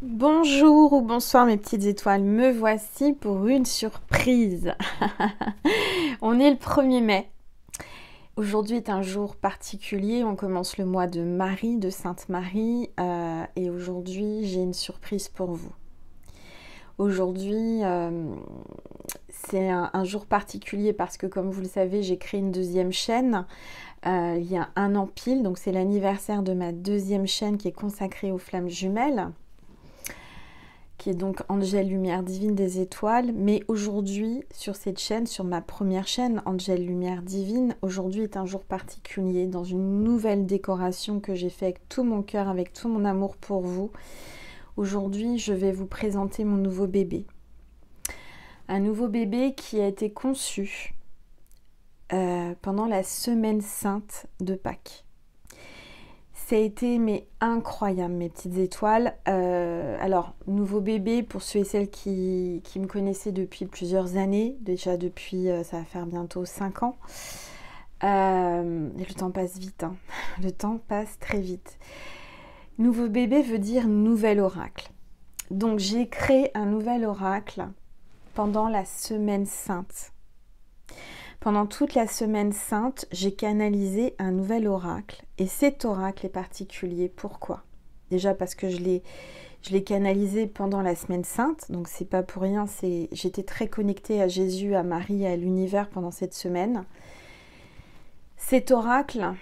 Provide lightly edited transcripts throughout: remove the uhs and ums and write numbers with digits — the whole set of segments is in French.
Bonjour ou bonsoir mes petites étoiles, me voici pour une surprise. On est le 1er mai. Aujourd'hui est un jour particulier, on commence le mois de Marie, de Sainte Marie, et aujourd'hui j'ai une surprise pour vous. Aujourd'hui c'est un jour particulier parce que comme vous le savez j'ai créé une deuxième chaîne il y a un an pile, donc c'est l'anniversaire de ma deuxième chaîne qui est consacrée aux flammes jumelles, qui est donc Angèle Lumière Divine des Étoiles. Mais aujourd'hui, sur cette chaîne, sur ma première chaîne, Angèle Lumière Divine, aujourd'hui est un jour particulier, dans une nouvelle décoration que j'ai fait avec tout mon cœur, avec tout mon amour pour vous. Aujourd'hui, je vais vous présenter mon nouveau bébé. Un nouveau bébé qui a été conçu pendant la semaine sainte de Pâques. Ça a été incroyable mes petites étoiles. Alors, nouveau bébé, pour ceux et celles qui me connaissaient depuis plusieurs années, déjà depuis, ça va faire bientôt 5 ans. Le temps passe vite, hein. Le temps passe très vite. Nouveau bébé veut dire nouvel oracle. Donc j'ai créé un nouvel oracle pendant la semaine sainte. Pendant toute la semaine sainte, j'ai canalisé un nouvel oracle. Et cet oracle est particulier. Pourquoi? Déjà parce que je l'ai canalisé pendant la semaine sainte. Donc c'est pas pour rien. J'étais très connectée à Jésus, à Marie, à l'univers pendant cette semaine. Cet oracle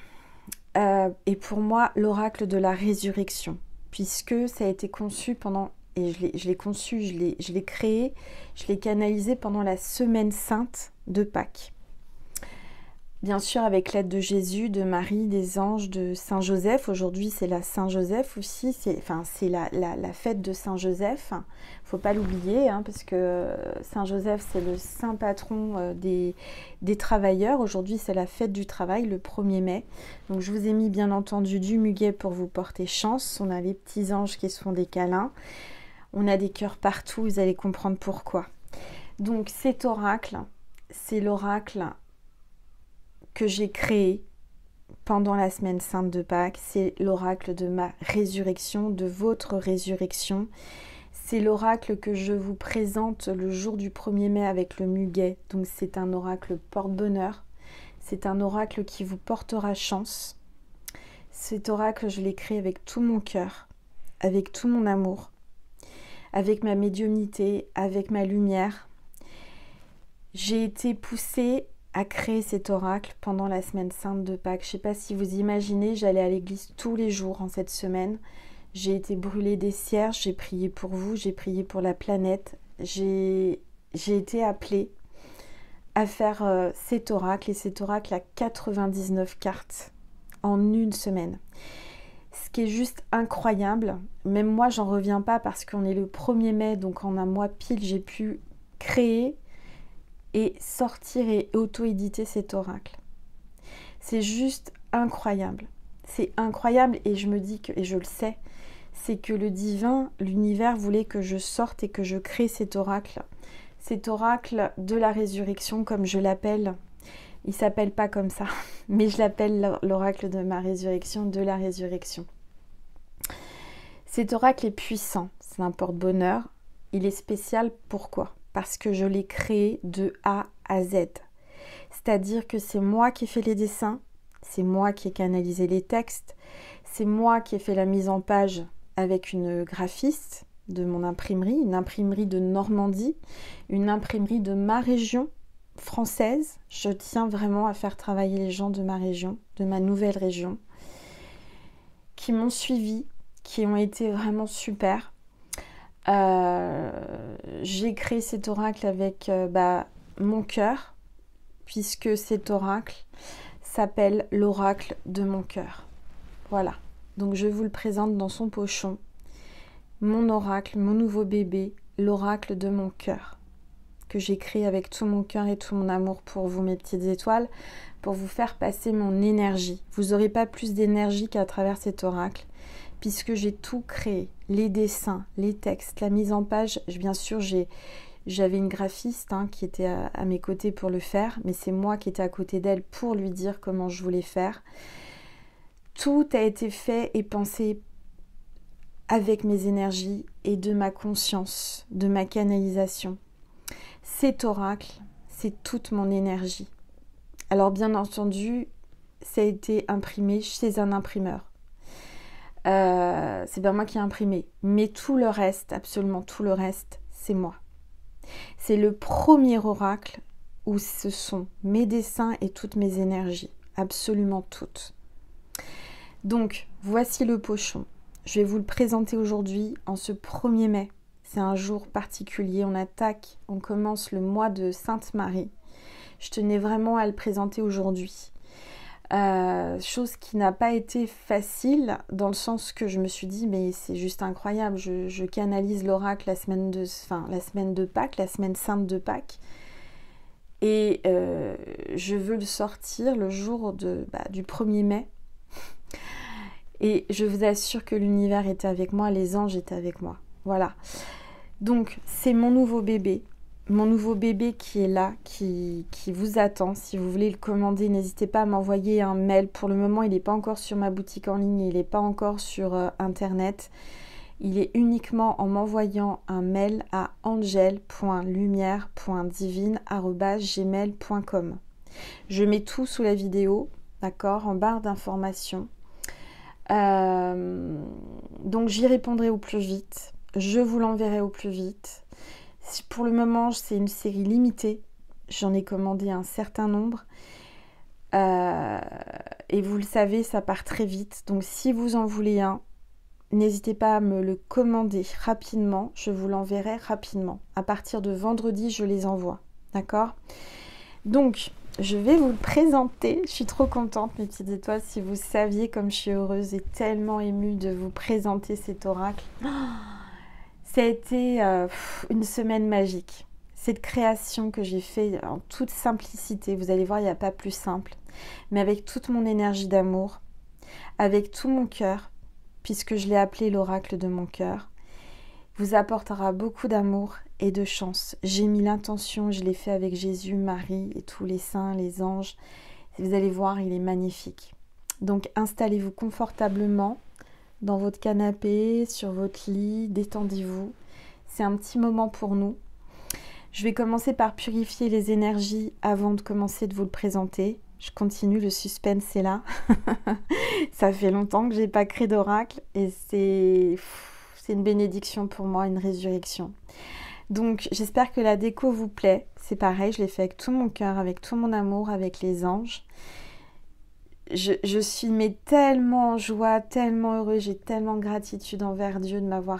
est pour moi l'oracle de la résurrection. Puisque ça a été conçu pendant... Et je l'ai conçu, je l'ai créé, je l'ai canalisé pendant la semaine sainte de Pâques. Bien sûr, avec l'aide de Jésus, de Marie, des anges, de Saint Joseph. Aujourd'hui, c'est la Saint Joseph aussi. C'est la fête de Saint Joseph. Faut pas l'oublier, hein, parce que Saint Joseph, c'est le saint patron des travailleurs. Aujourd'hui, c'est la fête du travail, le 1er mai. Donc, je vous ai mis, bien entendu, du muguet pour vous porter chance. On a les petits anges qui se font des câlins. On a des cœurs partout. Vous allez comprendre pourquoi. Donc, cet oracle, c'est l'oracle que j'ai créé pendant la semaine sainte de Pâques. C'est l'oracle de ma résurrection, de votre résurrection. C'est l'oracle que je vous présente le jour du 1er mai avec le muguet. Donc c'est un oracle porte-bonheur. C'est un oracle qui vous portera chance. Cet oracle, je l'ai créé avec tout mon cœur, avec tout mon amour, avec ma médiumnité, avec ma lumière. J'ai été poussée à créer cet oracle pendant la semaine sainte de Pâques. Je ne sais pas si vous imaginez, j'allais à l'église tous les jours en cette semaine. J'ai été brûlée des cierges, j'ai prié pour vous, j'ai prié pour la planète. J'ai été appelée à faire cet oracle, et cet oracle a 99 cartes en une semaine. Ce qui est juste incroyable, même moi j'en reviens pas parce qu'on est le 1er mai, donc en un mois pile j'ai pu créer et sortir et auto-éditer cet oracle. C'est juste incroyable. C'est incroyable, et je me dis que, et je le sais, c'est que le divin, l'univers voulait que je sorte et que je crée cet oracle. Cet oracle de la résurrection, comme je l'appelle. Il s'appelle pas comme ça, mais je l'appelle l'oracle de ma résurrection, de la résurrection. Cet oracle est puissant, c'est un porte-bonheur. Il est spécial, pourquoi? Parce que je l'ai créé de A à Z. C'est-à-dire que c'est moi qui ai fait les dessins, c'est moi qui ai canalisé les textes, c'est moi qui ai fait la mise en page avec une graphiste de mon imprimerie, une imprimerie de Normandie, une imprimerie de ma région française. Je tiens vraiment à faire travailler les gens de ma région, de ma nouvelle région, qui m'ont suivi, qui ont été vraiment super. J'ai créé cet oracle avec mon cœur, puisque cet oracle s'appelle l'oracle de mon cœur. Voilà, donc je vous le présente dans son pochon. Mon oracle, mon nouveau bébé, l'oracle de mon cœur, que j'ai créé avec tout mon cœur et tout mon amour pour vous, mes petites étoiles, pour vous faire passer mon énergie. Vous n'aurez pas plus d'énergie qu'à travers cet oracle, puisque j'ai tout créé, les dessins, les textes, la mise en page. Bien sûr, j'avais une graphiste qui était à mes côtés pour le faire, mais c'est moi qui étais à côté d'elle pour lui dire comment je voulais faire. Tout a été fait et pensé avec mes énergies et de ma conscience, de ma canalisation. Cet oracle, c'est toute mon énergie. Alors bien entendu, ça a été imprimé chez un imprimeur. C'est bien moi qui ai imprimé. Mais tout le reste, absolument tout le reste, c'est moi. C'est le premier oracle où ce sont mes dessins et toutes mes énergies. Absolument toutes. Donc, voici le pochon. Je vais vous le présenter aujourd'hui en ce 1er mai. C'est un jour particulier. On commence le mois de Sainte-Marie. Je tenais vraiment à le présenter aujourd'hui. Chose qui n'a pas été facile dans le sens que je me suis dit mais c'est juste incroyable, je canalise l'oracle la semaine de Pâques, la semaine sainte de Pâques et je veux le sortir le jour du 1er mai et je vous assure que l'univers était avec moi, les anges étaient avec moi, voilà. Donc c'est mon nouveau bébé qui est là, qui vous attend. Si vous voulez le commander, n'hésitez pas à m'envoyer un mail. Pour le moment, il n'est pas encore sur ma boutique en ligne, il n'est pas encore sur Internet. Il est uniquement en m'envoyant un mail à angel.lumière.divine@gmail.com. Je mets tout sous la vidéo, d'accord, en barre d'informations. Donc j'y répondrai au plus vite. Je vous l'enverrai au plus vite. Pour le moment, c'est une série limitée. J'en ai commandé un certain nombre. Et vous le savez, ça part très vite. Donc si vous en voulez un, n'hésitez pas à me le commander rapidement. Je vous l'enverrai rapidement. À partir de vendredi, je les envoie. D'accord ? Donc, je vais vous le présenter. Je suis trop contente, mes petites étoiles. Si vous saviez comme je suis heureuse et tellement émue de vous présenter cet oracle. Ça a été une semaine magique. Cette création que j'ai faite en toute simplicité, vous allez voir, il n'y a pas plus simple, mais avec toute mon énergie d'amour, avec tout mon cœur, puisque je l'ai appelé l'oracle de mon cœur, vous apportera beaucoup d'amour et de chance. J'ai mis l'intention, je l'ai fait avec Jésus, Marie et tous les saints, les anges. Vous allez voir, il est magnifique. Donc installez-vous confortablement dans votre canapé, sur votre lit, détendez-vous. C'est un petit moment pour nous. Je vais commencer par purifier les énergies avant de commencer de vous le présenter. Je continue, le suspense est là. Ça fait longtemps que je n'ai pas créé d'oracle et c'est une bénédiction pour moi, une résurrection. Donc j'espère que la déco vous plaît. C'est pareil, je l'ai fait avec tout mon cœur, avec tout mon amour, avec les anges. Je suis mais tellement en joie, tellement heureuse, j'ai tellement de gratitude envers Dieu de m'avoir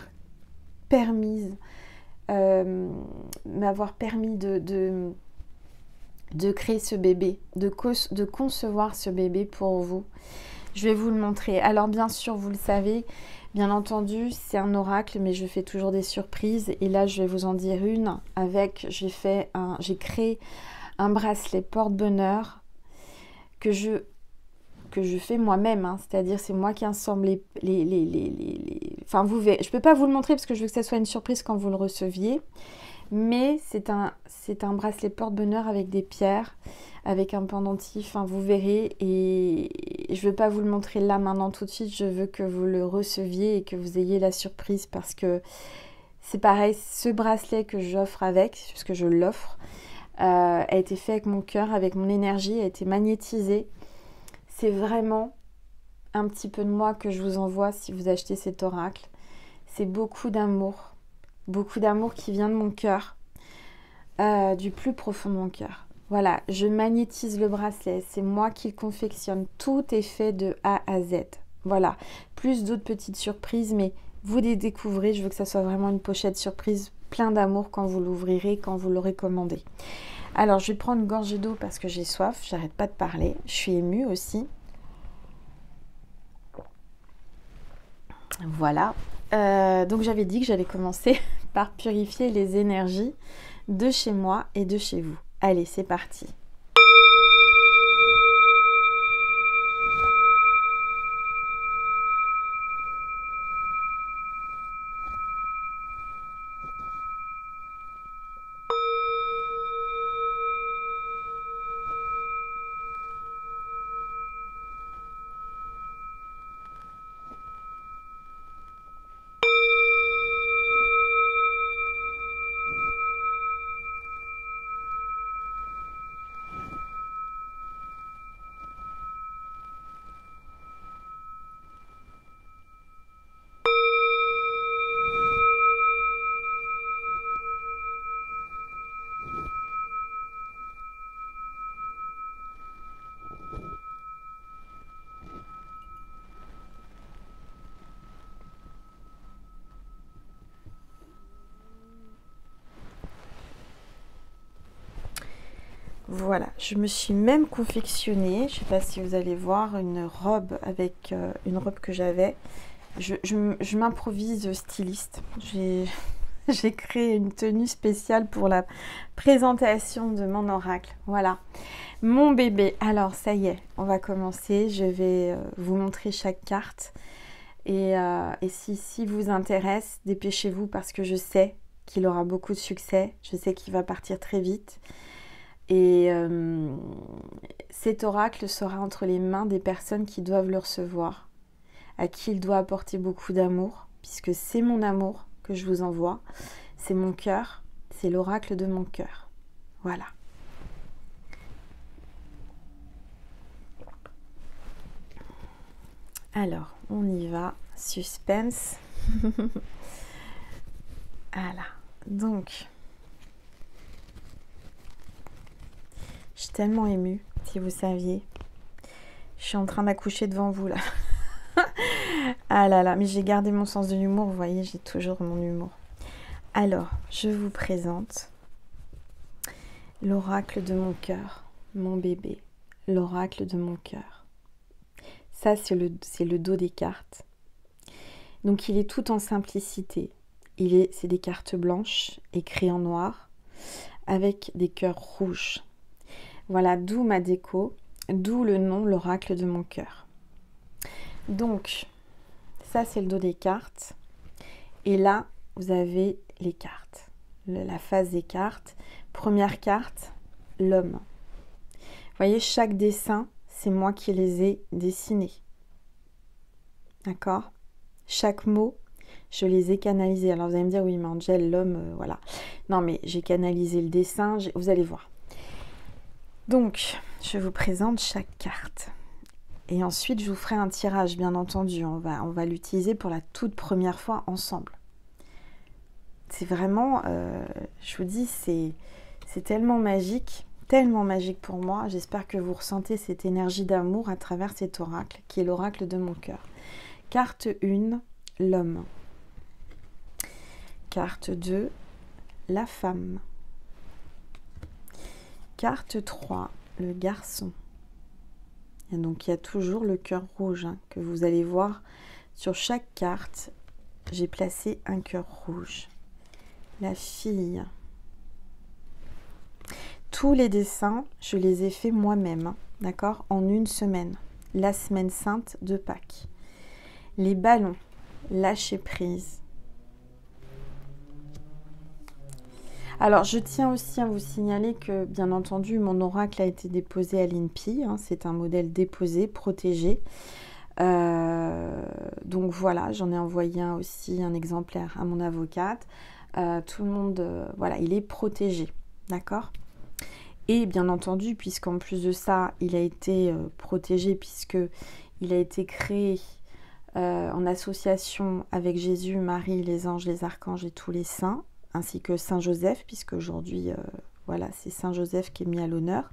permis de créer ce bébé, de concevoir ce bébé pour vous. Je vais vous le montrer. Alors bien sûr, vous le savez, bien entendu, c'est un oracle, mais je fais toujours des surprises. Et là, je vais vous en dire une avec, j'ai créé un bracelet porte-bonheur que je fais moi-même, hein. C'est-à-dire c'est moi qui assemble Enfin, vous verrez. Je ne peux pas vous le montrer parce que je veux que ça soit une surprise quand vous le receviez. Mais c'est un bracelet porte-bonheur avec des pierres, avec un pendentif, enfin, vous verrez. Et je ne veux pas vous le montrer là maintenant tout de suite. Je veux que vous le receviez et que vous ayez la surprise parce que c'est pareil, ce bracelet que j'offre avec, puisque je l'offre, a été fait avec mon cœur, avec mon énergie, a été magnétisé. C'est vraiment un petit peu de moi que je vous envoie si vous achetez cet oracle. C'est beaucoup d'amour qui vient de mon cœur, du plus profond de mon cœur. Voilà, je magnétise le bracelet, c'est moi qui le confectionne. Tout est fait de A à Z. Voilà, plus d'autres petites surprises, mais vous les découvrez. Je veux que ça soit vraiment une pochette surprise, plein d'amour quand vous l'ouvrirez, quand vous l'aurez commandé. Alors, je vais prendre une gorgée d'eau parce que j'ai soif, j'arrête pas de parler. Je suis émue aussi. Voilà. Donc, j'avais dit que j'allais commencer par purifier les énergies de chez moi et de chez vous. Allez, c'est parti. Voilà, je me suis même confectionnée, je ne sais pas si vous allez voir, une robe avec une robe que j'avais. Je m'improvise styliste. J'ai créé une tenue spéciale pour la présentation de mon oracle. Voilà, mon bébé. Alors, ça y est, on va commencer. Je vais vous montrer chaque carte. Et si vous intéresse, dépêchez-vous parce que je sais qu'il aura beaucoup de succès. Je sais qu'il va partir très vite. Et cet oracle sera entre les mains des personnes qui doivent le recevoir, à qui il doit apporter beaucoup d'amour, puisque c'est mon amour que je vous envoie, c'est mon cœur, c'est l'oracle de mon cœur. Voilà. Alors, on y va. Suspense. Voilà. Donc, je suis tellement émue, si vous saviez. Je suis en train d'accoucher devant vous, là. Ah là là, mais j'ai gardé mon sens de l'humour, vous voyez, j'ai toujours mon humour. Alors, je vous présente l'oracle de mon cœur, mon bébé, l'oracle de mon cœur. Ça, c'est le dos des cartes. Donc, il est tout en simplicité. C'est des cartes blanches, écrites en noir, avec des cœurs rouges. Voilà, d'où ma déco, d'où le nom, l'oracle de mon cœur. Donc, ça, c'est le dos des cartes. Et là, vous avez les cartes, la face des cartes. Première carte, l'homme. Vous voyez, chaque dessin, c'est moi qui les ai dessinés. D'accord? Chaque mot, je les ai canalisés. Alors, vous allez me dire, oui, mais Angel, l'homme, voilà. Non, mais j'ai canalisé le dessin, vous allez voir. Donc, je vous présente chaque carte. Et ensuite, je vous ferai un tirage, bien entendu. On va l'utiliser pour la toute première fois ensemble. C'est vraiment, je vous dis, c'est tellement magique pour moi. J'espère que vous ressentez cette énergie d'amour à travers cet oracle, qui est l'oracle de mon cœur. Carte 1, l'homme. Carte 2, la femme. Carte 3, le garçon. Et donc, il y a toujours le cœur rouge hein, que vous allez voir sur chaque carte. J'ai placé un cœur rouge. La fille. Tous les dessins, je les ai faits moi-même, hein, d'accord, en une semaine. La semaine sainte de Pâques. Les ballons, lâcher prise. Alors, je tiens aussi à vous signaler que, bien entendu, mon oracle a été déposé à l'INPI. Hein, c'est un modèle déposé, protégé. Donc voilà, j'en ai envoyé aussi un exemplaire à mon avocate. Tout le monde, voilà, il est protégé, d'accord? Et bien entendu, puisqu'en plus de ça, il a été protégé, puisqu'il a été créé en association avec Jésus, Marie, les anges, les archanges et tous les saints, ainsi que Saint Joseph, puisque aujourd'hui, voilà, c'est Saint Joseph qui est mis à l'honneur.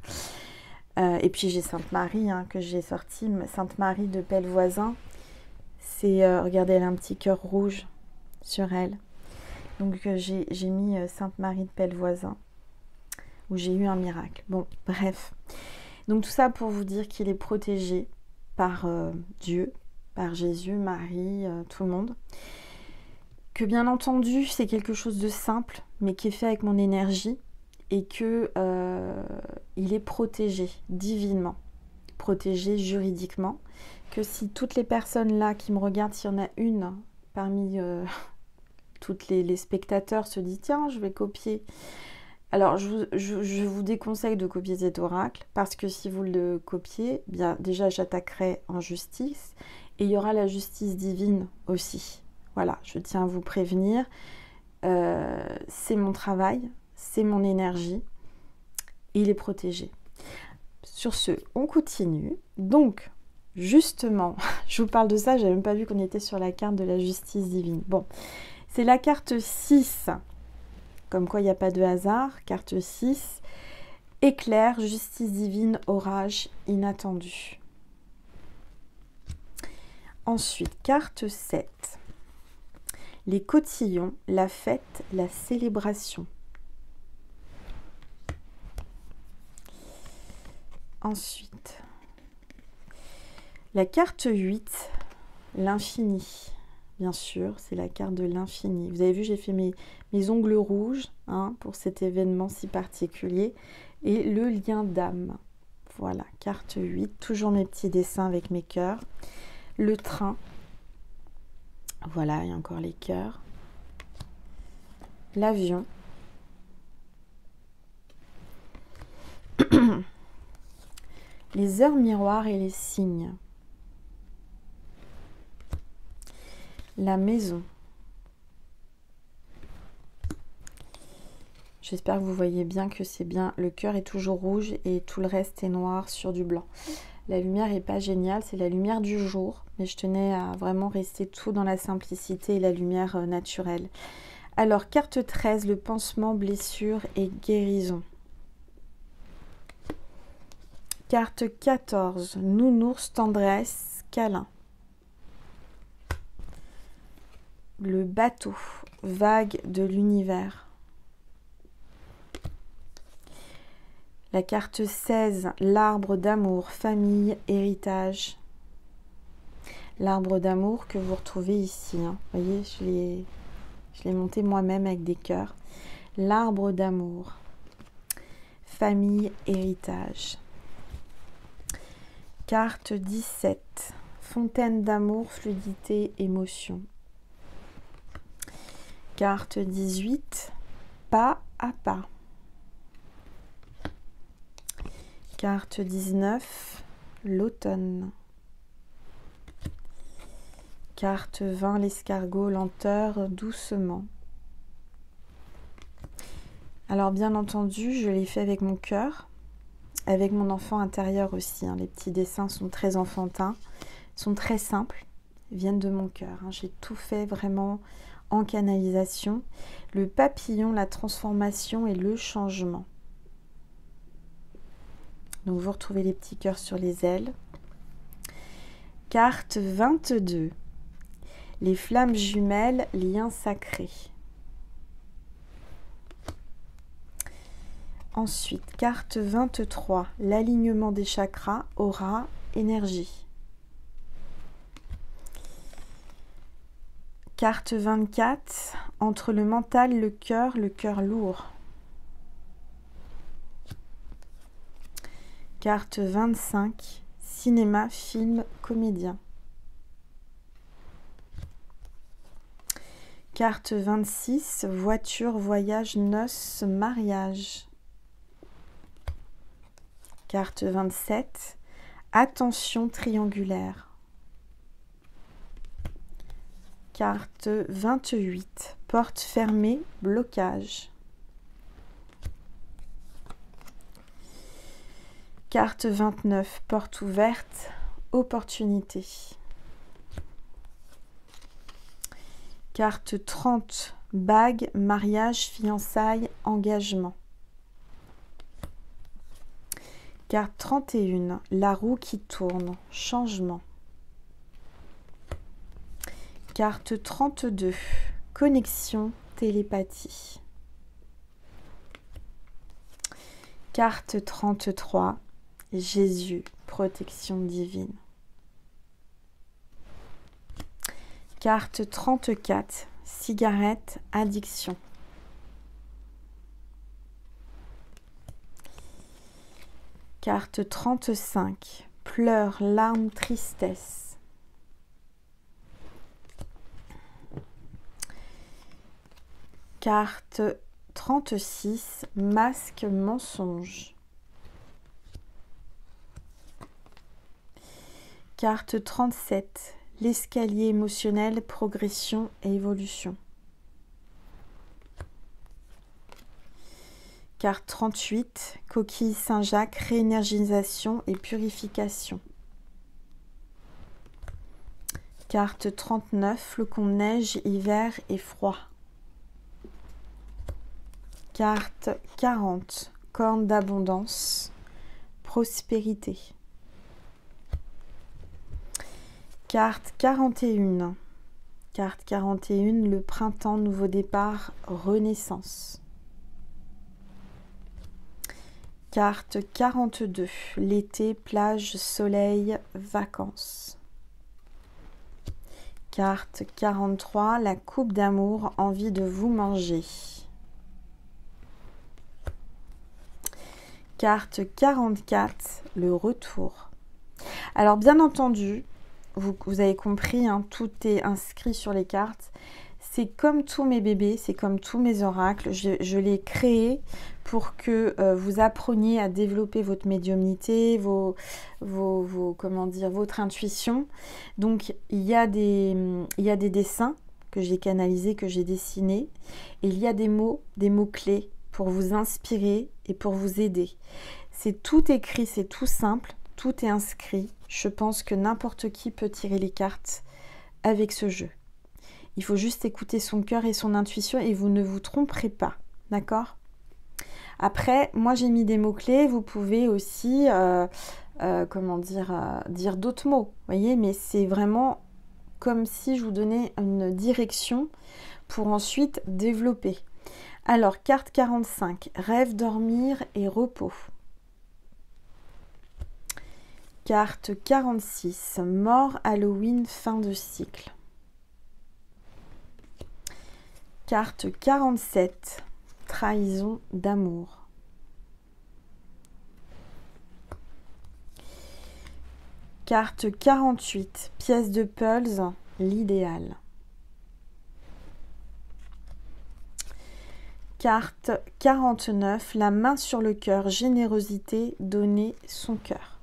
Et puis j'ai Sainte Marie hein, que j'ai sorti, Sainte Marie de Pellevoisin. C'est, regardez, elle a un petit cœur rouge sur elle. Donc j'ai mis Sainte Marie de Pellevoisin, où j'ai eu un miracle. Bon, bref. Donc tout ça pour vous dire qu'il est protégé par Dieu, par Jésus, Marie, tout le monde. Que bien entendu, c'est quelque chose de simple, mais qui est fait avec mon énergie. Et que il est protégé divinement, protégé juridiquement, que si toutes les personnes là qui me regardent, s'il y en a une parmi toutes les spectateurs se dit tiens je vais copier, alors je vous déconseille de copier cet oracle, parce que si vous le copiez, bien déjà j'attaquerai en justice, et il y aura la justice divine aussi. Voilà, je tiens à vous prévenir, c'est mon travail, c'est mon énergie, il est protégé. Sur ce, on continue. Donc, justement, je vous parle de ça, j'avais même pas vu qu'on était sur la carte de la justice divine. Bon, c'est la carte 6, comme quoi il n'y a pas de hasard. Carte 6, éclair, justice divine, orage inattendu. Ensuite, carte 7, les cotillons, la fête, la célébration. Ensuite, la carte 8, l'infini. Bien sûr, c'est la carte de l'infini. Vous avez vu, j'ai fait mes ongles rouges hein, pour cet événement si particulier. Et le lien d'âme. Voilà, carte 8. Toujours mes petits dessins avec mes cœurs. Le train. Voilà, il y a encore les cœurs. L'avion. Les heures miroirs et les signes. La maison. J'espère que vous voyez bien que c'est bien. Le cœur est toujours rouge et tout le reste est noir sur du blanc. La lumière n'est pas géniale, c'est la lumière du jour. Mais je tenais à vraiment rester tout dans la simplicité et la lumière naturelle. Alors, carte 13, le pansement, blessure et guérison. Carte 14, nounours, tendresse, câlin. Le bateau, vague de l'univers. La carte 16, l'arbre d'amour, famille, héritage. L'arbre d'amour que vous retrouvez ici. Hein. Vous voyez, je l'ai monté moi-même avec des cœurs. L'arbre d'amour, famille, héritage. Carte 17, fontaine d'amour, fluidité, émotion. Carte 18, pas à pas. Carte 19, l'automne. Carte 20, l'escargot, lenteur, doucement. Alors bien entendu, je l'ai fait avec mon cœur, avec mon enfant intérieur aussi. Hein. Les petits dessins sont très enfantins, sont très simples, viennent de mon cœur. Hein. J'ai tout fait vraiment en canalisation. Le papillon, la transformation et le changement. Donc vous retrouvez les petits cœurs sur les ailes. Carte 22. Les flammes jumelles, lien sacré. Ensuite, carte 23. L'alignement des chakras, aura, énergie. Carte 24. Entre le mental, le cœur lourd. Carte 25, cinéma, film, comédien. Carte 26, voiture, voyage, noces, mariage. Carte 27, attention triangulaire. Carte 28, porte fermée, blocage. Carte 29, porte ouverte, opportunité. Carte 30, bague, mariage, fiançailles, engagement. Carte 31, la roue qui tourne, changement. Carte 32, connexion, télépathie. Carte 33, Jésus, protection divine. Carte 34, cigarette, addiction. Carte 35, pleurs, larmes, tristesse. Carte 36, masque, mensonge. Carte 37, l'escalier émotionnel, progression et évolution. Carte 38, coquille Saint-Jacques, réénergisation et purification. Carte 39, flocon de neige, hiver et froid. Carte 40, corne d'abondance, prospérité. Carte 41. Carte 41, le printemps, nouveau départ, renaissance. Carte 42, l'été, plage, soleil, vacances. Carte 43, la coupe d'amour, envie de vous manger. Carte 44, le retour. Alors bien entendu, vous avez compris, hein, tout est inscrit sur les cartes. C'est comme tous mes bébés, c'est comme tous mes oracles. Je l'ai créé pour que vous appreniez à développer votre médiumnité, comment dire, votre intuition. Donc il y a des dessins que j'ai canalisés, que j'ai dessinés. Et il y a des mots-clés pour vous inspirer et pour vous aider. C'est tout écrit, c'est tout simple, tout est inscrit. Je pense que n'importe qui peut tirer les cartes avec ce jeu. Il faut juste écouter son cœur et son intuition et vous ne vous tromperez pas, d'accord? Après, moi j'ai mis des mots-clés, vous pouvez aussi, dire d'autres mots, voyez, mais c'est vraiment comme si je vous donnais une direction pour ensuite développer. Alors, carte 45, rêve, dormir et repos. Carte 46, mort, Halloween, fin de cycle. Carte 47, trahison d'amour. Carte 48, pièce de puzzle, l'idéal. Carte 49, la main sur le cœur, générosité, donner son cœur.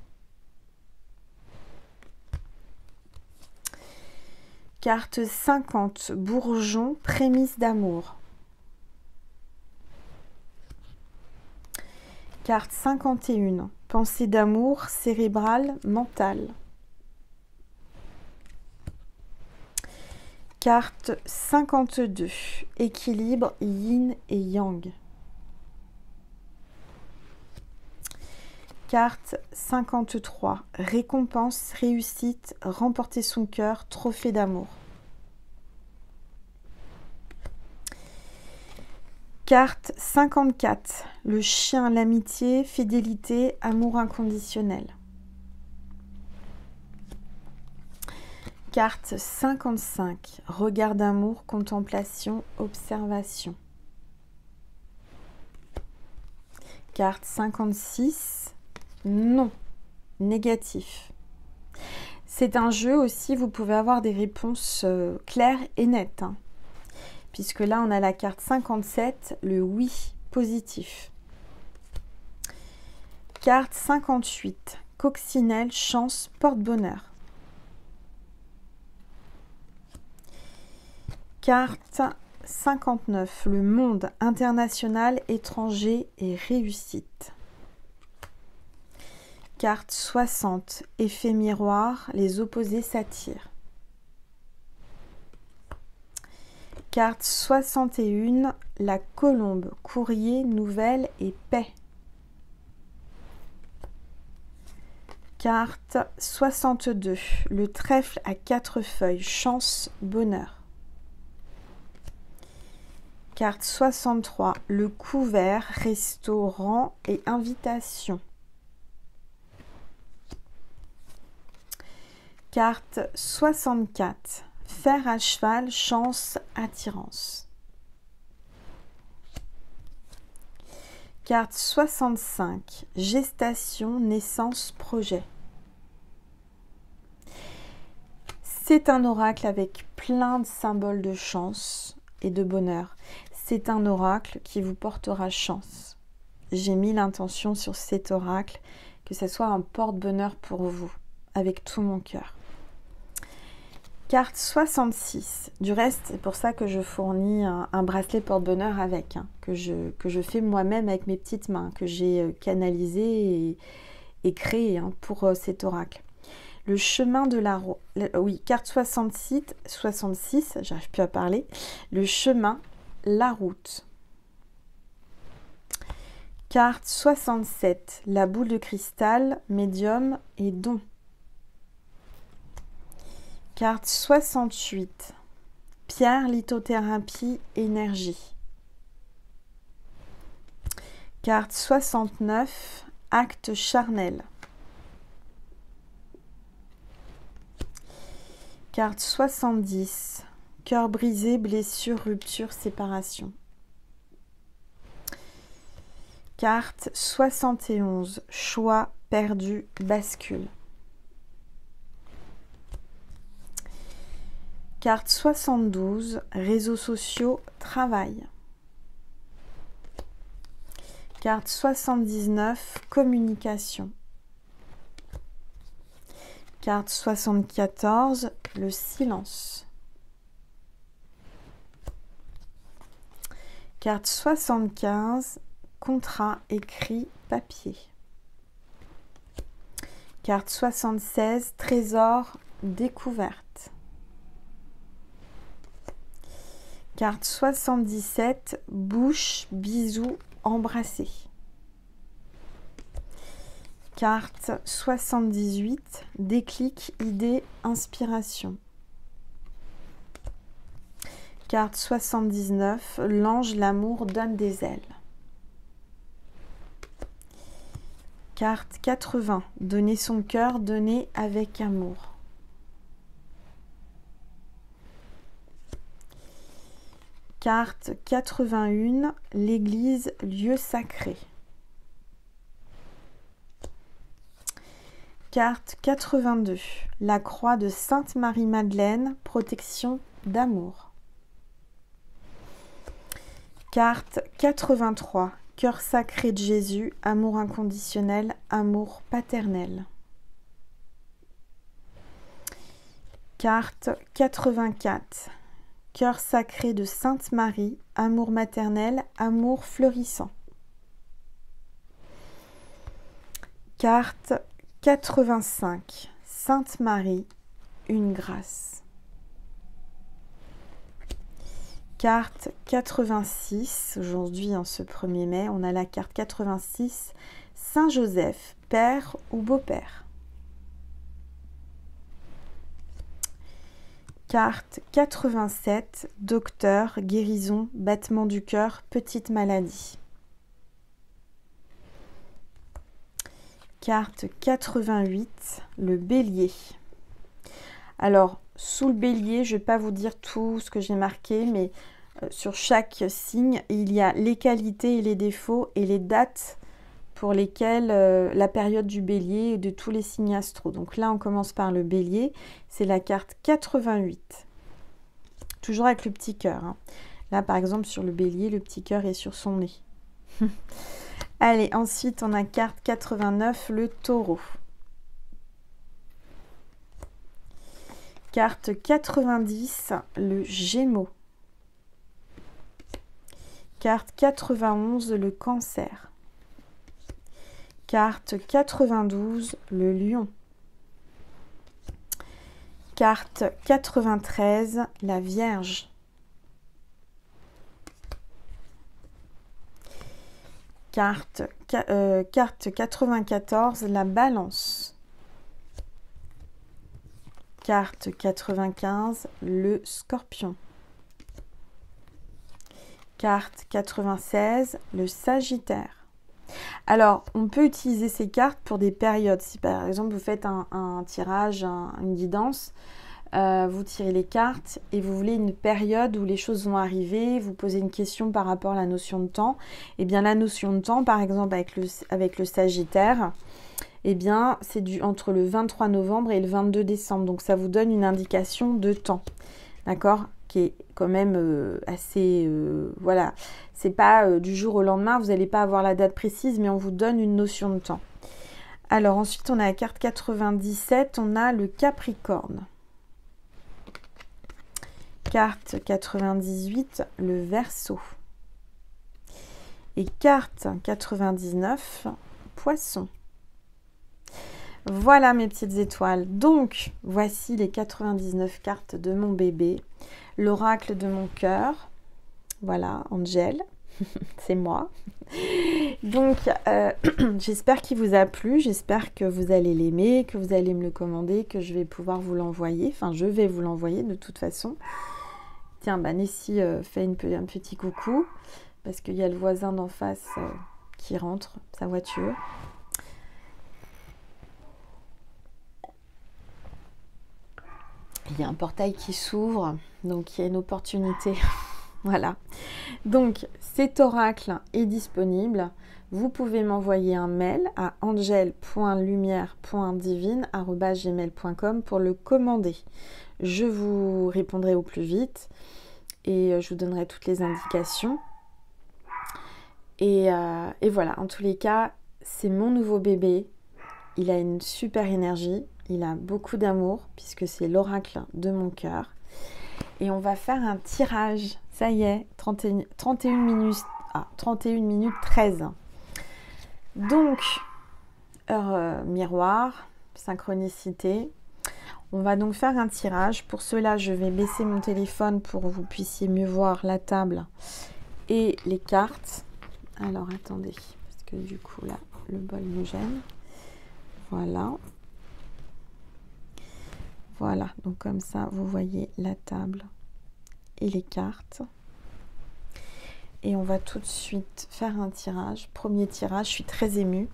Carte 50, bourgeon, prémisse d'amour. Carte 51, pensée d'amour, cérébrale, mentale. Carte 52, équilibre, yin et yang. Carte 53, récompense, réussite, remporter son cœur, trophée d'amour. Carte 54, le chien, l'amitié, fidélité, amour inconditionnel. Carte 55, regard d'amour, contemplation, observation. Carte 56, non, négatif. C'est un jeu aussi, vous pouvez avoir des réponses claires et nettes, hein, puisque là on a la carte 57, le oui, positif. Carte 58, coccinelle, chance, porte-bonheur. Carte 59, le monde, international, étranger et réussite. Carte 60, effet miroir, les opposés s'attirent. Carte 61, la colombe, courrier, nouvelle et paix. Carte 62, le trèfle à 4 feuilles, chance, bonheur. Carte 63, le couvert, restaurant et invitation. Carte 64, fer à cheval, chance, attirance. Carte 65, gestation, naissance, projet. C'est un oracle avec plein de symboles de chance et de bonheur. C'est un oracle qui vous portera chance. J'ai mis l'intention sur cet oracle, que ce soit un porte-bonheur pour vous, avec tout mon cœur. Carte 66. Du reste, c'est pour ça que je fournis un bracelet porte-bonheur avec, hein, que je fais moi-même avec mes petites mains, que j'ai canalisé et créé, hein, pour cet oracle. Le chemin de la route. Oui, carte 66, j'arrive plus à parler. Le chemin, la route. Carte 67, la boule de cristal, médium et don. Carte 68, pierre, lithothérapie, énergie. Carte 69, acte charnel. Carte 70, cœur brisé, blessure, rupture, séparation. Carte 71, choix perdu, bascule. Carte 72, réseaux sociaux, travail. Carte 79, communication. Carte 74, le silence. Carte 75, contrat écrit papier. Carte 76, trésor découverte. Carte 77, bouche, bisous, embrasser. Carte 78, déclic, idée, inspiration. Carte 79, l'ange, l'amour donne des ailes. Carte 80, donner son cœur, donner avec amour. Carte 81, l'église, lieu sacré. Carte 82, la croix de Sainte Marie-Madeleine, protection d'amour. Carte 83, cœur sacré de Jésus, amour inconditionnel, amour paternel. Carte 84, cœur sacré de Sainte Marie, amour maternel, amour fleurissant. Carte 85, Sainte Marie, une grâce. Carte 86, aujourd'hui en ce 1er mai, on a la carte 86, Saint Joseph, père ou beau-père. Carte 87, docteur, guérison, battement du cœur, petite maladie. Carte 88, le bélier. Alors, sous le bélier, je ne vais pas vous dire tout ce que j'ai marqué, mais sur chaque signe, il y a les qualités et les défauts et les dates pour lesquelles la période du bélier et de tous les signes astro. Donc là, on commence par le bélier, c'est la carte 88. Toujours avec le petit cœur. Hein. Là, par exemple, sur le bélier, le petit cœur est sur son nez. Allez, ensuite, on a carte 89, le taureau. Carte 90, le gémeaux. Carte 91, le cancer. Carte 92, le lion. Carte 93, la Vierge. Carte 94, la Balance. Carte 95, le Scorpion. Carte 96, le Sagittaire. Alors, on peut utiliser ces cartes pour des périodes. Si par exemple vous faites un tirage, une guidance, vous tirez les cartes et vous voulez une période où les choses vont arriver, vous posez une question par rapport à la notion de temps. Eh bien, la notion de temps, par exemple avec le Sagittaire, eh bien, c'est entre le 23 novembre et le 22 décembre. Donc, ça vous donne une indication de temps, d'accord ? Qui est quand même assez... voilà, c'est pas du jour au lendemain, vous n'allez pas avoir la date précise, mais on vous donne une notion de temps. Alors, ensuite, on a la carte 97, on a le Capricorne. Carte 98, le Verseau. Et carte 99, Poisson. Voilà mes petites étoiles. Donc, voici les 99 cartes de mon bébé. L'oracle de mon cœur. Voilà, Angel. C'est moi. Donc, j'espère qu'il vous a plu. J'espère que vous allez l'aimer, que vous allez me le commander, que je vais pouvoir vous l'envoyer. Enfin, je vais vous l'envoyer de toute façon. Tiens, Nessie fait un petit coucou. Parce qu'il y a le voisin d'en face qui rentre sa voiture. Il y a un portail qui s'ouvre, donc il y a une opportunité. Voilà. Donc cet oracle est disponible. Vous pouvez m'envoyer un mail à angel.lumière.divine@gmail.com pour le commander. Je vous répondrai au plus vite et je vous donnerai toutes les indications. Et voilà, en tous les cas, c'est mon nouveau bébé. Il a une super énergie, il a beaucoup d'amour puisque c'est l'oracle de mon cœur. Et on va faire un tirage. Ça y est, 31 minutes 13. Donc, heure miroir, synchronicité. On va donc faire un tirage. Pour cela, je vais baisser mon téléphone pour que vous puissiez mieux voir la table et les cartes. Alors, attendez, parce que du coup, là, le bol me gêne. Voilà. Voilà, donc comme ça, vous voyez la table et les cartes. Et on va tout de suite faire un tirage. Premier tirage, je suis très émue.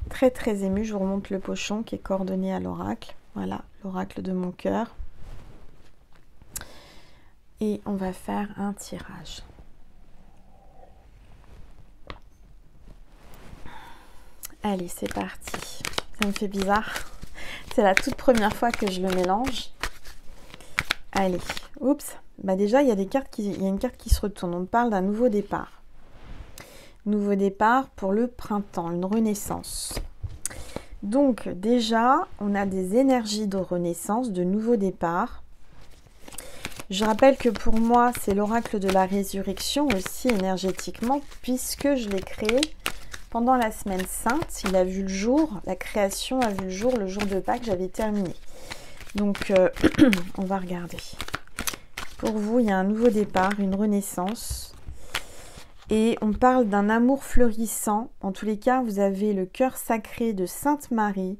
Très, très émue. Je vous remonte le pochon qui est coordonné à l'oracle. Voilà, l'oracle de mon cœur. Et on va faire un tirage. Allez, c'est parti. Ça me fait bizarre. C'est la toute première fois que je le mélange. Allez, oups. Bah déjà, il y a une carte qui se retourne. On parle d'un nouveau départ. Nouveau départ pour le printemps, une renaissance. Donc déjà, on a des énergies de renaissance, de nouveau départ. Je rappelle que pour moi, c'est l'oracle de la résurrection aussi énergétiquement, puisque je l'ai créé pendant la semaine sainte. Il a vu le jour, la création a vu le jour de Pâques, j'avais terminé. Donc, on va regarder. Pour vous, il y a un nouveau départ, une renaissance. Et on parle d'un amour fleurissant. En tous les cas, vous avez le cœur sacré de Sainte Marie.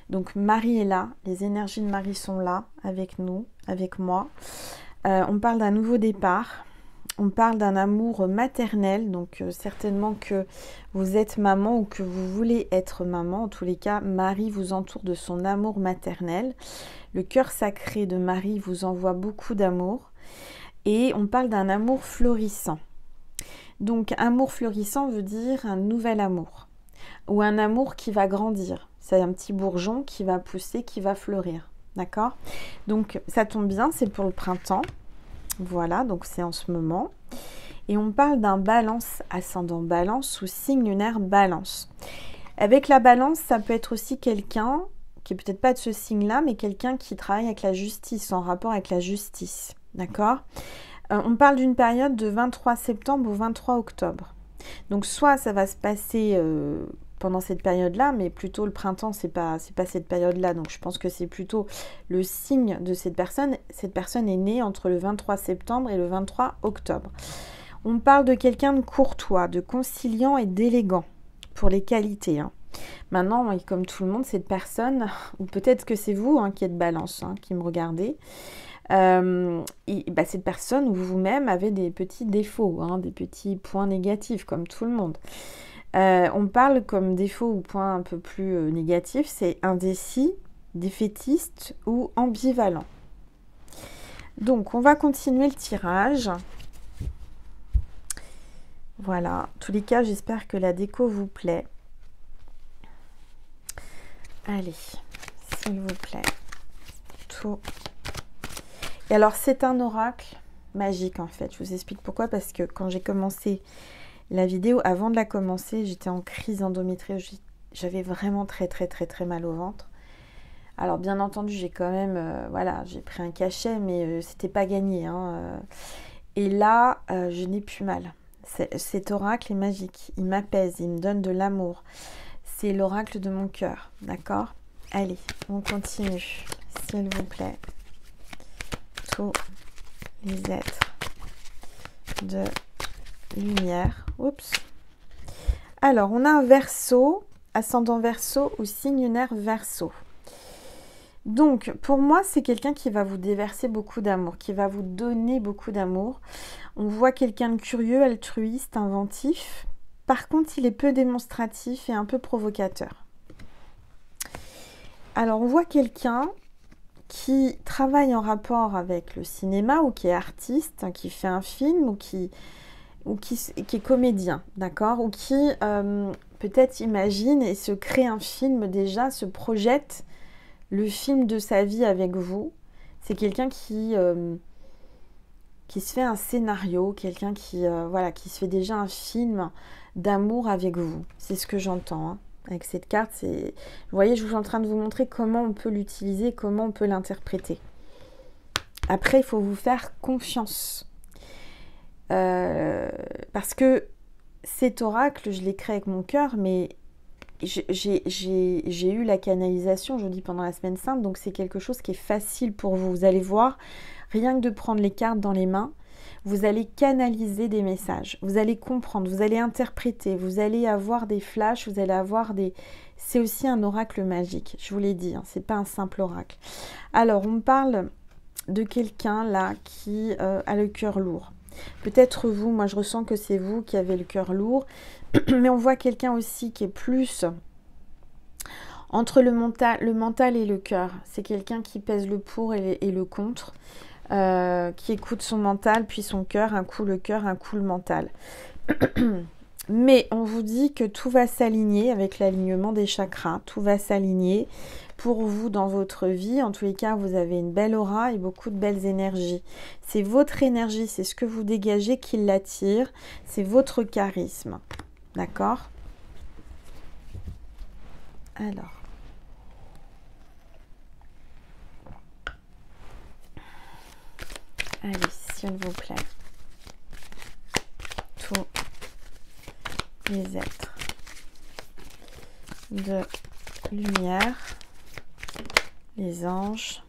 Donc, Marie est là. Les énergies de Marie sont là, avec nous, avec moi. On parle d'un nouveau départ. On parle d'un amour maternel. Donc, certainement que vous êtes maman ou que vous voulez être maman. En tous les cas, Marie vous entoure de son amour maternel. Le cœur sacré de Marie vous envoie beaucoup d'amour. Et on parle d'un amour florissant. Donc, amour florissant veut dire un nouvel amour. Ou un amour qui va grandir. C'est un petit bourgeon qui va pousser, qui va fleurir. D'accord? Donc, ça tombe bien, c'est pour le printemps. Voilà, donc c'est en ce moment. Et on parle d'un balance, ascendant balance ou signe lunaire balance. Avec la balance, ça peut être aussi quelqu'un qui est peut-être pas de ce signe-là, mais quelqu'un qui travaille avec la justice, en rapport avec la justice. D'accord? On parle d'une période de 23 septembre au 23 octobre. Donc soit ça va se passer pendant cette période-là, mais plutôt le printemps, c'est pas cette période-là. Donc je pense que c'est plutôt le signe de cette personne. Cette personne est née entre le 23 septembre et le 23 octobre. On parle de quelqu'un de courtois, de conciliant et d'élégant pour les qualités. Hein. Maintenant, comme tout le monde, cette personne, ou peut-être que c'est vous qui êtes balance, qui me regardez, cette personne ou vous-même avez des petits défauts, des petits points négatifs comme tout le monde. On parle comme défaut ou point un peu plus négatif, c'est indécis, défaitiste ou ambivalent. Donc on va continuer le tirage. Voilà, en tous les cas j'espère que la déco vous plaît. Allez, s'il vous plaît, tout. Et alors, c'est un oracle magique, en fait. Je vous explique pourquoi. Parce que quand j'ai commencé la vidéo, avant de la commencer, j'étais en crise d'endométriose. J'avais vraiment très, très, très, très mal au ventre. Alors, bien entendu, j'ai quand même... j'ai pris un cachet, mais c'était pas gagné. Et là, je n'ai plus mal. Cet oracle est magique. Il m'apaise, il me donne de l'amour. C'est l'oracle de mon cœur, d'accord? Allez, on continue, s'il vous plaît. Tous les êtres de lumière. Oups. Alors, on a un Verseau, ascendant Verseau ou signe lunaire Verseau. Donc, pour moi, c'est quelqu'un qui va vous déverser beaucoup d'amour, qui va vous donner beaucoup d'amour. On voit quelqu'un de curieux, altruiste, inventif. Par contre, il est peu démonstratif et un peu provocateur. Alors, on voit quelqu'un qui travaille en rapport avec le cinéma ou qui est artiste, qui fait un film ou qui est comédien, d'accord? Ou qui peut-être imagine et se crée un film déjà, se projette le film de sa vie avec vous. C'est quelqu'un qui se fait un scénario, quelqu'un voilà, qui se fait déjà un film d'amour avec vous. C'est ce que j'entends, hein. Avec cette carte, vous voyez, je suis en train de vous montrer comment on peut l'utiliser, comment on peut l'interpréter. Après, il faut vous faire confiance. Parce que cet oracle, je l'ai créé avec mon cœur, mais j'ai eu la canalisation, je vous dis, pendant la semaine sainte, donc c'est quelque chose qui est facile pour vous. Vous allez voir, rien que de prendre les cartes dans les mains, vous allez canaliser des messages, vous allez comprendre, vous allez interpréter, vous allez avoir des flashs, vous allez avoir des... C'est aussi un oracle magique, je vous l'ai dit, hein, c'est pas un simple oracle. Alors, on parle de quelqu'un là qui a le cœur lourd. Peut-être vous, moi je ressens que c'est vous qui avez le cœur lourd, mais on voit quelqu'un aussi qui est plus entre le mental et le cœur. C'est quelqu'un qui pèse le pour et le contre, qui écoute son mental, puis son cœur, un coup le cœur, un coup le mental. Mais on vous dit que tout va s'aligner avec l'alignement des chakras, tout va s'aligner pour vous dans votre vie. En tous les cas, vous avez une belle aura et beaucoup de belles énergies. C'est votre énergie, c'est ce que vous dégagez qui l'attire, c'est votre charisme. D'accord? Alors. Allez, s'il vous plaît. Tous les êtres de lumière, les anges.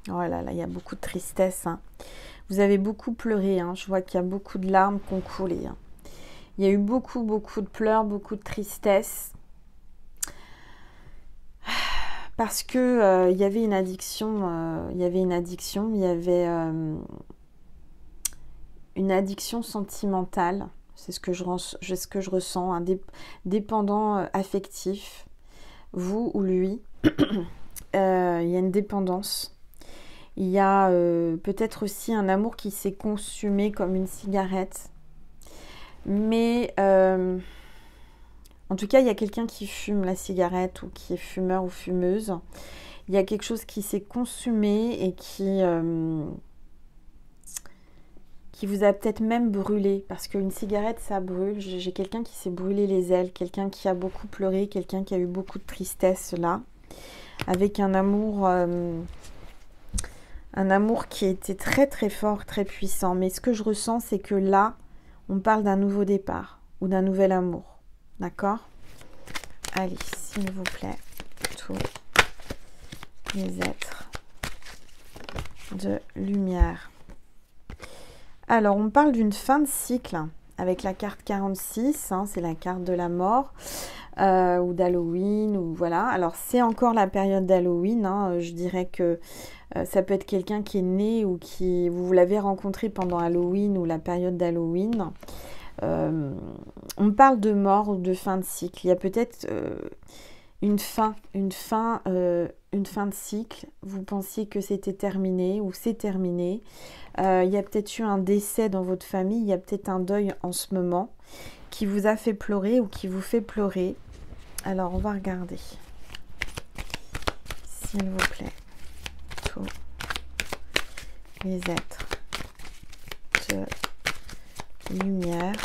Oh là là, il y a beaucoup de tristesse, hein. Vous avez beaucoup pleuré, hein. Je vois qu'il y a beaucoup de larmes qui ont coulé, hein. Il y a eu beaucoup de pleurs, beaucoup de tristesse. Parce que il y avait une addiction, il y avait une addiction sentimentale. C'est ce que je ressens, un dépendant affectif, vous ou lui. Il y a une dépendance. Il y a peut-être aussi un amour qui s'est consumé comme une cigarette. Mais en tout cas, il y a quelqu'un qui fume la cigarette ou qui est fumeur ou fumeuse. Il y a quelque chose qui s'est consumé et qui vous a peut-être même brûlé. Parce qu'une cigarette, ça brûle. J'ai quelqu'un qui s'est brûlé les ailes, quelqu'un qui a beaucoup pleuré, quelqu'un qui a eu beaucoup de tristesse là. Avec un amour qui était très très fort, très puissant. Mais ce que je ressens, c'est que là, on parle d'un nouveau départ ou d'un nouvel amour. D'accord? Allez, s'il vous plaît, tous les êtres de lumière. Alors, on parle d'une fin de cycle avec la carte 46, hein, c'est la carte de la mort ou d'Halloween, ou voilà. Alors, c'est encore la période d'Halloween, hein, je dirais que ça peut être quelqu'un qui est né ou qui vous l'avez rencontré pendant Halloween ou la période d'Halloween. On parle de mort ou de fin de cycle. Il y a peut-être une fin de cycle. Vous pensiez que c'était terminé ou c'est terminé. Il y a peut-être eu un décès dans votre famille. Il y a peut-être un deuil en ce moment qui vous a fait pleurer ou qui vous fait pleurer. Alors, on va regarder. S'il vous plaît. Tous les êtres de lumière,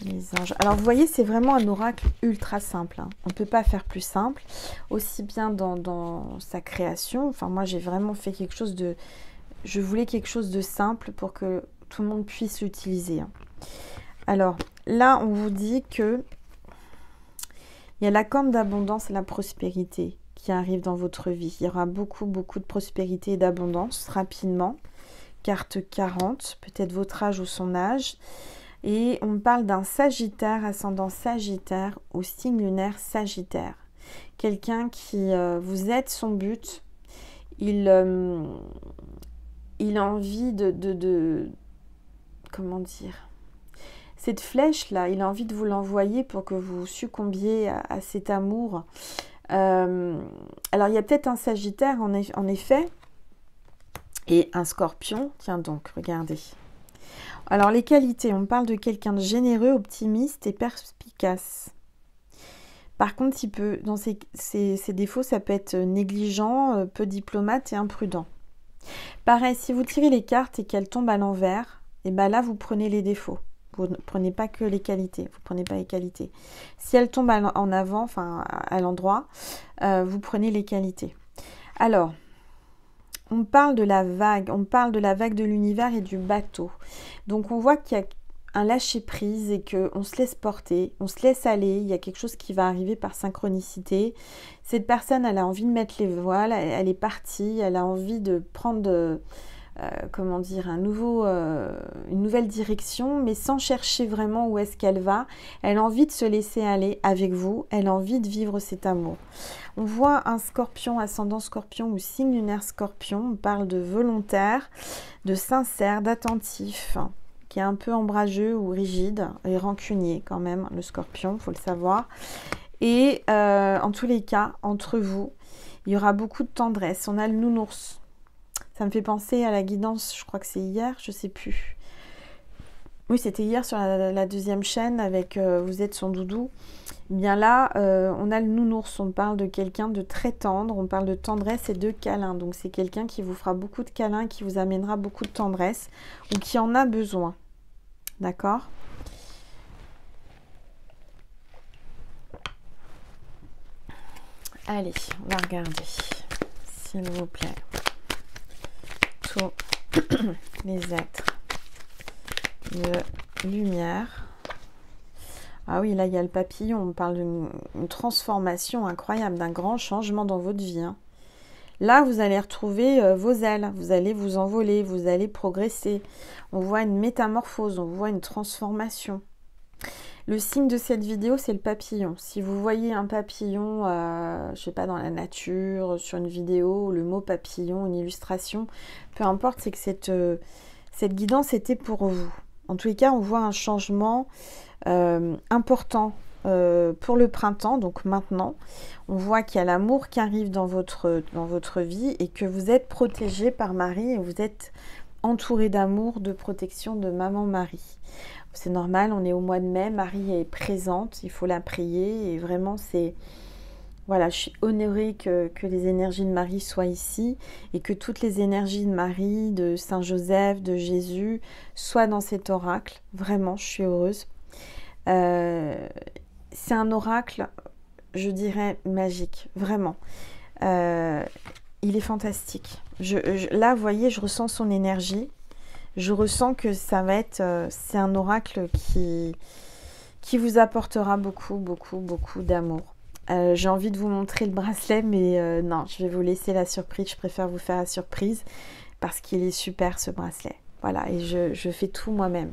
les anges. Alors vous voyez, c'est vraiment un oracle ultra simple, hein. On ne peut pas faire plus simple, aussi bien dans sa création. Enfin, moi j'ai vraiment fait quelque chose de... Je voulais quelque chose de simple pour que tout le monde puisse l'utiliser, hein. Alors là, on vous dit que il y a la corne d'abondance et la prospérité qui arrive dans votre vie. Il y aura beaucoup de prospérité et d'abondance rapidement. Carte 40, peut-être votre âge ou son âge. Et on parle d'un Sagittaire, ascendant Sagittaire, au signe lunaire Sagittaire. Quelqu'un qui vous aide son but. Il a envie de comment dire? cette flèche-là, il a envie de vous l'envoyer pour que vous succombiez à cet amour. Alors, il y a peut-être un Sagittaire, en effet, et un Scorpion. Tiens donc, regardez. Alors, les qualités, on parle de quelqu'un de généreux, optimiste et perspicace. Par contre, il peut, dans ses défauts, ça peut être négligent, peu diplomate et imprudent. Pareil, si vous tirez les cartes et qu'elles tombent à l'envers, et ben là, vous prenez les défauts. Vous ne prenez pas que les qualités. Vous ne prenez pas les qualités. Si elles tombent en avant, enfin à l'endroit, vous prenez les qualités. Alors, on parle de la vague. On parle de la vague de l'univers et du bateau. Donc, on voit qu'il y a un lâcher-prise et qu'on se laisse porter, on se laisse aller. Il y a quelque chose qui va arriver par synchronicité. Cette personne, elle a envie de mettre les voiles. Elle est partie. Elle a envie de prendre... comment dire, une nouvelle direction, mais sans chercher vraiment où est-ce qu'elle va. Elle a envie de se laisser aller avec vous, elle a envie de vivre cet amour. On voit un Scorpion, ascendant Scorpion ou signe lunaire Scorpion, on parle de volontaire, de sincère, d'attentif, qui est un peu ombrageux ou rigide, et rancunier quand même, le Scorpion, il faut le savoir. Et en tous les cas, entre vous, il y aura beaucoup de tendresse. On a le nounours. Ça me fait penser à la guidance, je crois que c'est hier, je ne sais plus. Oui, c'était hier sur la deuxième chaîne avec Vous êtes son doudou. Bien là, on a le nounours, on parle de quelqu'un de très tendre, on parle de tendresse et de câlin. Donc c'est quelqu'un qui vous fera beaucoup de câlins, qui vous amènera beaucoup de tendresse ou qui en a besoin. D'accord ? Allez, on va regarder, s'il vous plaît. Les êtres de lumière. Ah oui, là il y a le papillon, on parle d'une transformation incroyable, d'un grand changement dans votre vie. Là, vous allez retrouver vos ailes, vous allez vous envoler, vous allez progresser. On voit une métamorphose, on voit une transformation. Le signe de cette vidéo, c'est le papillon. Si vous voyez un papillon, je sais pas, dans la nature, sur une vidéo, le mot papillon, une illustration, peu importe, c'est que cette guidance était pour vous. En tous les cas, on voit un changement important pour le printemps, donc maintenant. On voit qu'il y a l'amour qui arrive dans votre vie et que vous êtes protégé par Marie et vous êtes entouré d'amour, de protection de Maman Marie. C'est normal, on est au mois de mai, Marie est présente, il faut la prier et vraiment c'est... Voilà, je suis honorée que les énergies de Marie soient ici et que toutes les énergies de Marie, de Saint Joseph, de Jésus soient dans cet oracle. Vraiment, je suis heureuse. C'est un oracle, je dirais, magique, vraiment. Il est fantastique. Là, vous voyez, je ressens son énergie. Je ressens que ça va être... c'est un oracle qui vous apportera beaucoup, beaucoup, beaucoup d'amour. J'ai envie de vous montrer le bracelet, mais non, je vais vous laisser la surprise. Je préfère vous faire la surprise parce qu'il est super, ce bracelet. Voilà, et je fais tout moi-même.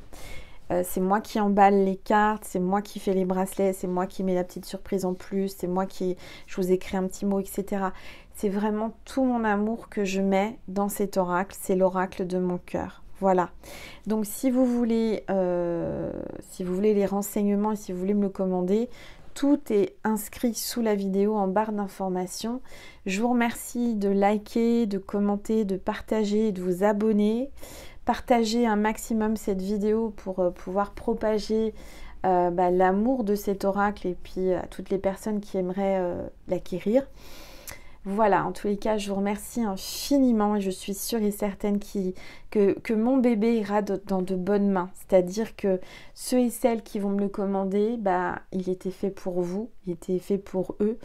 C'est moi qui emballe les cartes, c'est moi qui fais les bracelets, c'est moi qui mets la petite surprise en plus, c'est moi qui... Je vous écris un petit mot, etc. C'est vraiment tout mon amour que je mets dans cet oracle. C'est l'oracle de mon cœur. Voilà, donc si vous voulez les renseignements et si vous voulez me le commander, tout est inscrit sous la vidéo en barre d'informations. Je vous remercie de liker, de commenter, de partager, de vous abonner. Partagez un maximum cette vidéo pour pouvoir propager l'amour de cet oracle et puis à toutes les personnes qui aimeraient l'acquérir. Voilà, en tous les cas, je vous remercie infiniment et je suis sûre et certaine que mon bébé ira dans de bonnes mains. C'est-à-dire que ceux et celles qui vont me le commander, il était fait pour vous, il était fait pour eux,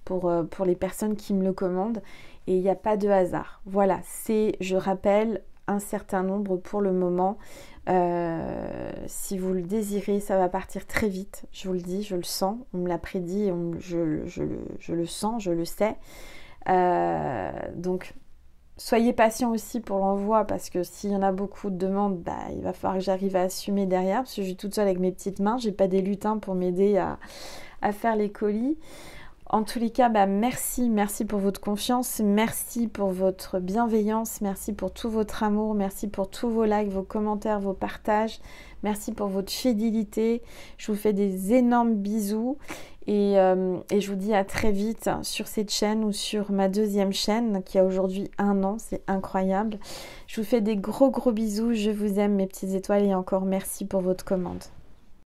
pour les personnes qui me le commandent et il n'y a pas de hasard. Voilà, c'est, je rappelle, un certain nombre pour le moment. Si vous le désirez, ça va partir très vite, je vous le dis, je le sens, on me l'a prédit, je le sens, je le sais. Donc soyez patient aussi pour l'envoi parce que s'il y en a beaucoup de demandes, il va falloir que j'arrive à assumer derrière parce que je suis toute seule avec mes petites mains, j'ai pas des lutins pour m'aider à faire les colis. En tous les cas, merci pour votre confiance, merci pour votre bienveillance, merci pour tout votre amour, merci pour tous vos likes, vos commentaires, vos partages, merci pour votre fidélité. Je vous fais des énormes bisous et je vous dis à très vite sur cette chaîne ou sur ma deuxième chaîne qui a aujourd'hui 1 an, c'est incroyable. Je vous fais des gros bisous, je vous aime mes petites étoiles et encore merci pour votre commande.